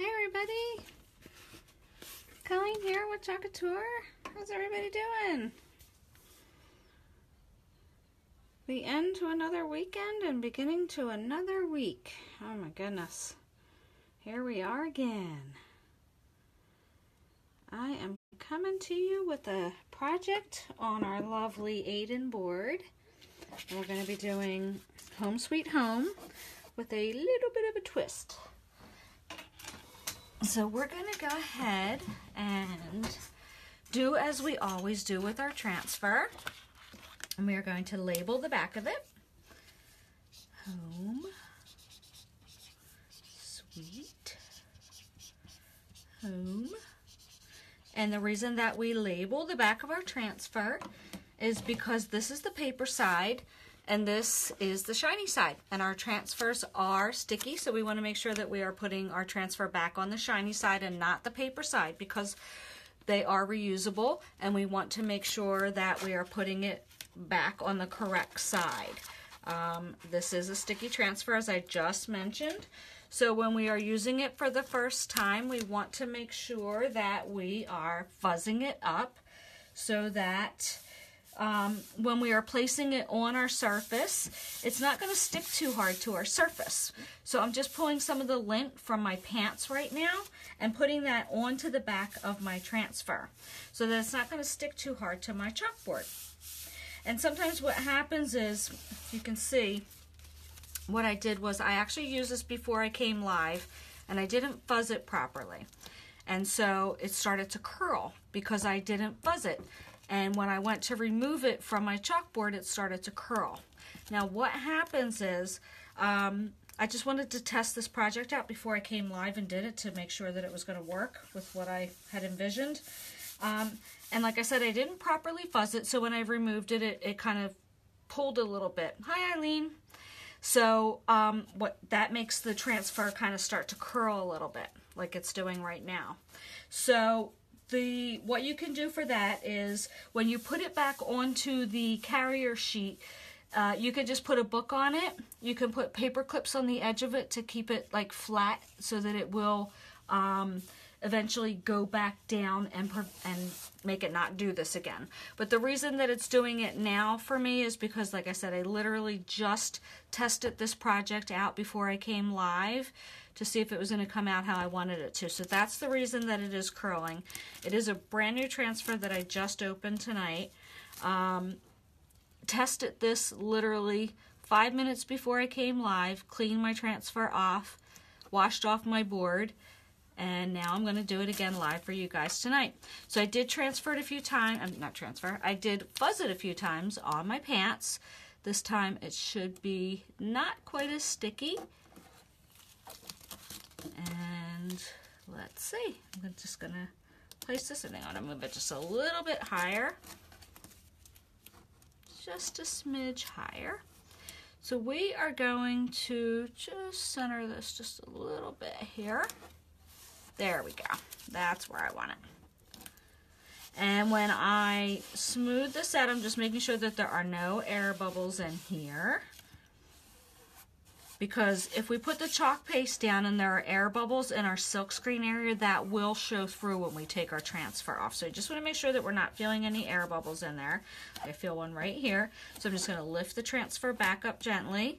Hey everybody, Colleen here with Chalkateur. How's everybody doing? The end to another weekend and beginning to another week. Oh my goodness. Here we are again. I am coming to you with a project on our lovely Aiden board. We're going to be doing Home Sweet Home with a little bit of a twist. So we're going to go ahead and do as we always do with our transfer. And we are going to label the back of it. Home Sweet Home. And the reason that we label the back of our transfer is because this is the paper side and this is the shiny side. And our transfers are sticky, so we want to make sure that we are putting our transfer back on the shiny side and not the paper side, because they are reusable and we want to make sure that we are putting it back on the correct side. This is a sticky transfer, as I just mentioned. So when we are using it for the first time, we want to make sure that we are fuzzing it up so that when we are placing it on our surface, it's not going to stick too hard to our surface. So I'm just pulling some of the lint from my pants right now and putting that onto the back of my transfer so that it's not going to stick too hard to my chalkboard. And sometimes what happens is, if you can see, what I did was I actually used this before I came live and I didn't fuzz it properly. And so it started to curl because I didn't fuzz it. And when I went to remove it from my chalkboard, it started to curl. Now what happens is, I just wanted to test this project out before I came live and did it to make sure that it was going to work with what I had envisioned. And like I said, I didn't properly fuzz it, so when I removed it, it kind of pulled a little bit. Hi, Eileen. So what that makes the transfer kind of start to curl a little bit, like it's doing right now. So what you can do for that is when you put it back onto the carrier sheet, you can just put a book on it. You can put paper clips on the edge of it to keep it like flat so that it will eventually go back down and make it not do this again. But the reason that it's doing it now for me is because, like I said, I literally just tested this project out before I came live to see if it was going to come out how I wanted it to. So that's the reason that it is curling. It is a brand new transfer that I just opened tonight. Tested this literally 5 minutes before I came live, cleaned my transfer off, washed off my board, and now I'm going to do it again live for you guys tonight. So I did transfer it a few times, I did fuzz it a few times on my pants. This time it should be not quite as sticky. And let's see, I'm just going to place this in. I'm going to move it just a little bit higher. Just a smidge higher. So we are going to just center this just a little bit here. There we go. That's where I want it. And when I smooth this out, I'm just making sure that there are no air bubbles in here. Because if we put the chalk paste down and there are air bubbles in our silkscreen area, that will show through when we take our transfer off. So I just want to make sure that we're not feeling any air bubbles in there. I feel one right here. So I'm just going to lift the transfer back up gently,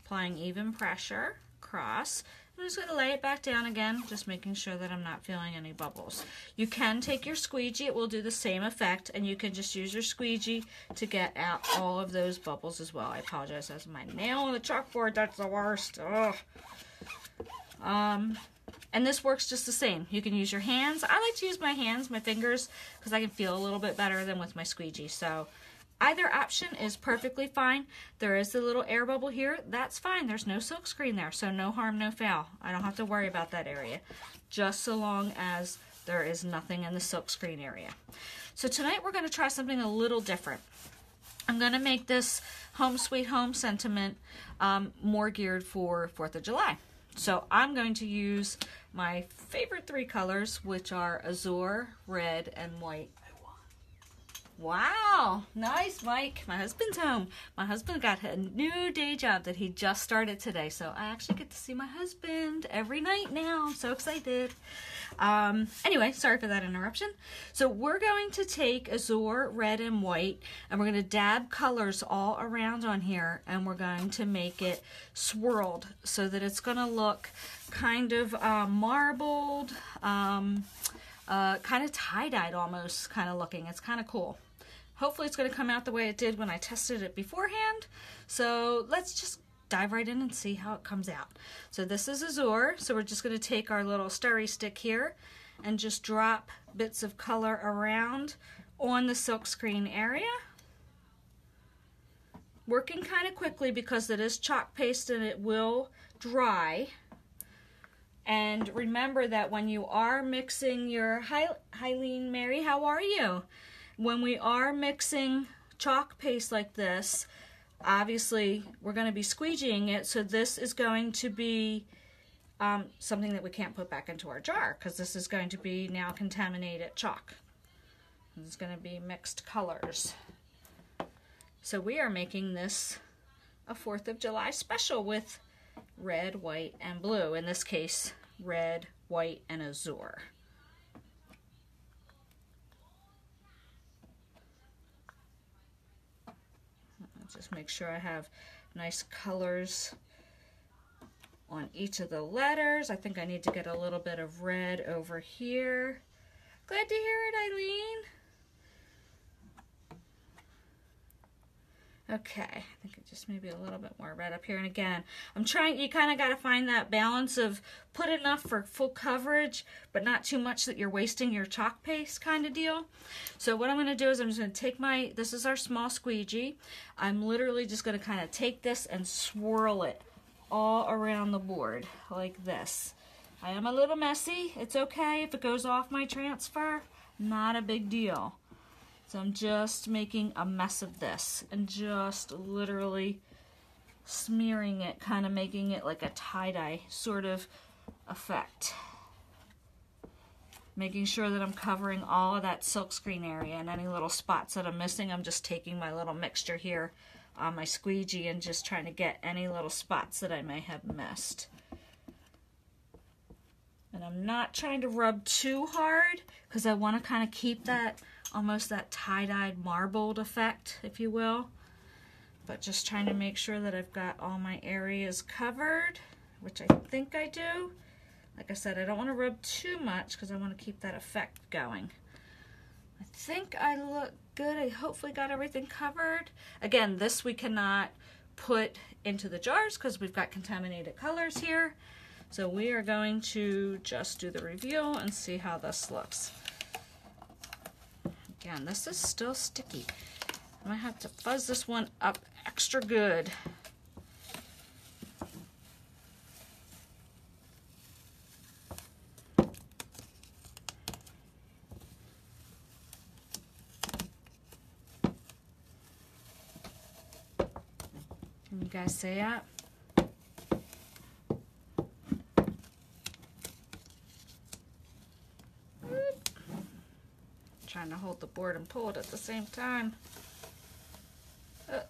applying even pressure across. I'm just going to lay it back down again, just making sure that I'm not feeling any bubbles. You can take your squeegee, it will do the same effect, and you can just use your squeegee to get out all of those bubbles as well. I apologize, that's my nail on the chalkboard, that's the worst. Ugh. And this works just the same. You can use your hands. I like to use my hands, my fingers, because I can feel a little bit better than with my squeegee. So either option is perfectly fine. There is a little air bubble here. That's fine. There's no silk screen there, so no harm, no foul. I don't have to worry about that area, just so long as there is nothing in the silk screen area. So tonight we're going to try something a little different. I'm going to make this Home Sweet Home sentiment more geared for 4th of July. So I'm going to use my favorite 3 colors, which are azure, red, and white. Wow, nice, Mike. My husband's home. My husband got a new day job that he just started today, so I actually get to see my husband every night now. I'm so excited. Anyway, sorry for that interruption. So we're going to take Azure red and white, and we're going to dab colors all around on here, and we're going to make it swirled so that it's going to look kind of marbled, kind of tie-dyed almost kind of looking. It's kind of cool. Hopefully it's going to come out the way it did when I tested it beforehand. So let's just dive right in and see how it comes out. So this is Azure. So we're just going to take our little stirry stick here and just drop bits of color around on the silkscreen area. Working kind of quickly because it is chalk paste and it will dry. And remember that when you are mixing your, Hyleen Mary, how are you? When we are mixing chalk paste like this, obviously we're going to be squeegeeing it, so this is going to be something that we can't put back into our jar because this is going to be now contaminated chalk. This is going to be mixed colors. So we are making this a 4th of July special with red, white, and blue. In this case, red, white, and azure. Just make sure I have nice colors on each of the letters. I think I need to get a little bit of red over here. Glad to hear it, Eileen. Okay, I think it just maybe a little bit more red up here. And again, I'm trying, you kind of got to find that balance of put enough for full coverage, but not too much that you're wasting your chalk paste kind of deal. So what I'm going to do is I'm just going to take my, this is our small squeegee. I'm literally just going to kind of take this and swirl it all around the board like this. I am a little messy. It's okay if it goes off my transfer. Not a big deal. So I'm just making a mess of this and just literally smearing it, kind of making it like a tie-dye sort of effect. Making sure that I'm covering all of that silkscreen area, and any little spots that I'm missing, I'm just taking my little mixture here on my squeegee and just trying to get any little spots that I may have missed. And I'm not trying to rub too hard because I want to kind of keep that almost that tie-dyed marbled effect, if you will. But just trying to make sure that I've got all my areas covered, which I think I do. Like I said, I don't want to rub too much because I want to keep that effect going. I think I look good. I hopefully got everything covered. Again, this we cannot put into the jars because we've got contaminated colors here. So we are going to just do the reveal and see how this looks. Again, this is still sticky. I might have to fuzz this one up extra good. Can you guys see that? Trying to hold the board and pull it at the same time.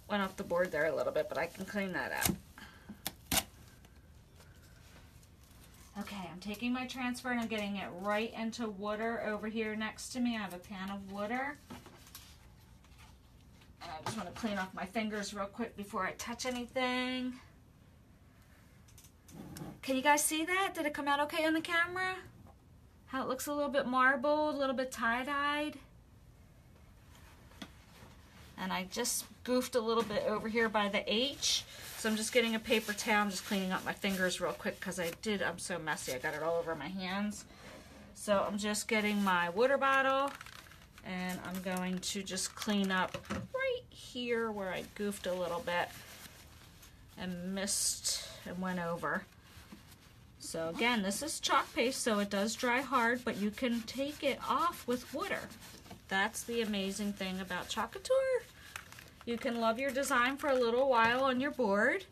Went off the board there a little bit, but I can clean that out. Okay, I'm taking my transfer and I'm getting it right into water over here next to me. I have a pan of water. And I just want to clean off my fingers real quick before I touch anything. Can you guys see that? Did it come out okay on the camera? How it looks a little bit marbled, a little bit tie-dyed. And I just goofed a little bit over here by the H. So I'm just getting a paper towel. I'm just cleaning up my fingers real quick because I'm so messy. I got it all over my hands. So I'm just getting my water bottle and I'm going to just clean up right here where I goofed a little bit and missed and went over. So again, this is chalk paste, so it does dry hard, but you can take it off with water. That's the amazing thing about Chalk Couture. You can love your design for a little while on your board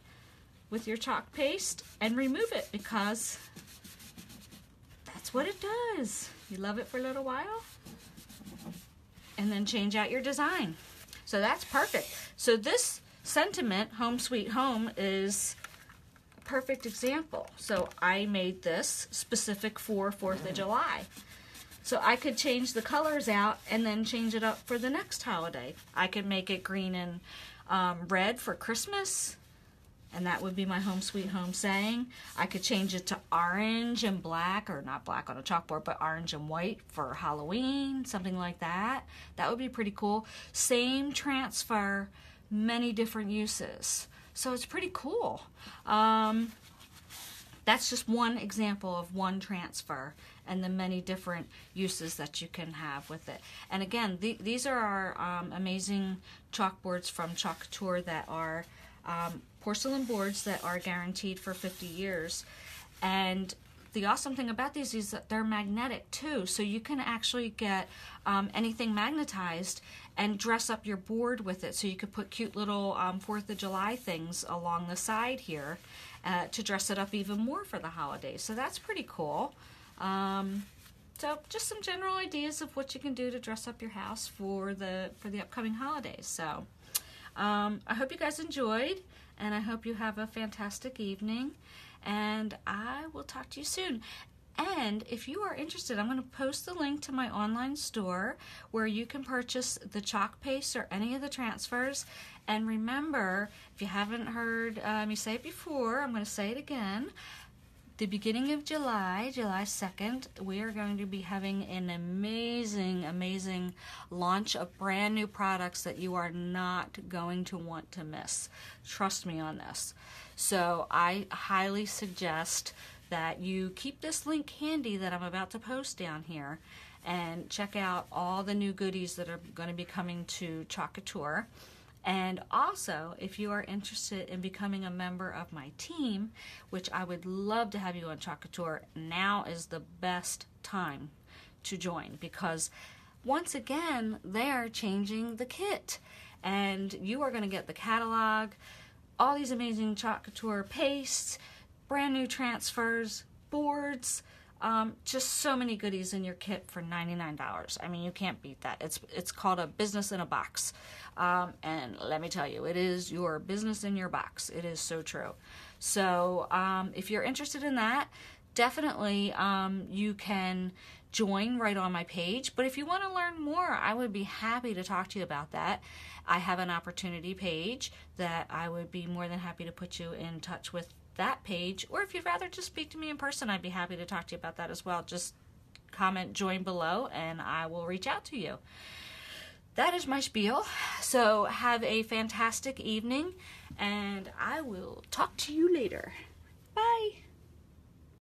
with your chalk paste and remove it because that's what it does. You love it for a little while and then change out your design. So that's perfect. So this sentiment, Home Sweet Home, is a perfect example. So I made this specific for 4th of July. So I could change the colors out and then change it up for the next holiday. I could make it green and red for Christmas, and that would be my Home Sweet Home saying. I could change it to orange and black, or not black on a chalkboard, but orange and white for Halloween, something like that. That would be pretty cool. Same transfer, many different uses. So it's pretty cool. That's just one example of one transfer and the many different uses that you can have with it. And again, these are our amazing chalkboards from Chalk Couture that are porcelain boards that are guaranteed for 50 years. And the awesome thing about these is that they're magnetic too, so you can actually get anything magnetized and dress up your board with it. So you could put cute little 4th of July things along the side here to dress it up even more for the holidays. So that's pretty cool. So just some general ideas of what you can do to dress up your house for the upcoming holidays. So I hope you guys enjoyed, and I hope you have a fantastic evening, and I will talk to you soon. And if you are interested, I'm going to post the link to my online store where you can purchase the chalk paste or any of the transfers. And remember, if you haven't heard me say it before, I'm going to say it again. The beginning of July, July 2nd, we are going to be having an amazing, amazing launch of brand new products that you are not going to want to miss. Trust me on this. So I highly suggest that you keep this link handy that I'm about to post down here and check out all the new goodies that are going to be coming to Chalk Couture. And also, if you are interested in becoming a member of my team, which I would love to have you on Chalk Couture, now is the best time to join, because once again, they are changing the kit. And you are going to get the catalog, all these amazing Chalk Couture pastes, brand new transfers, boards, just so many goodies in your kit for $99. I mean, you can't beat that. It's called a business in a box. And let me tell you, it is your business in your box. It is so true. So if you're interested in that, definitely you can join right on my page. But if you want to learn more, I would be happy to talk to you about that. I have an opportunity page that I would be more than happy to put you in touch with that page. Or if you'd rather just speak to me in person, I'd be happy to talk to you about that as well. Just comment join below and I will reach out to you. That is my spiel. So have a fantastic evening, and I will talk to you later. Bye.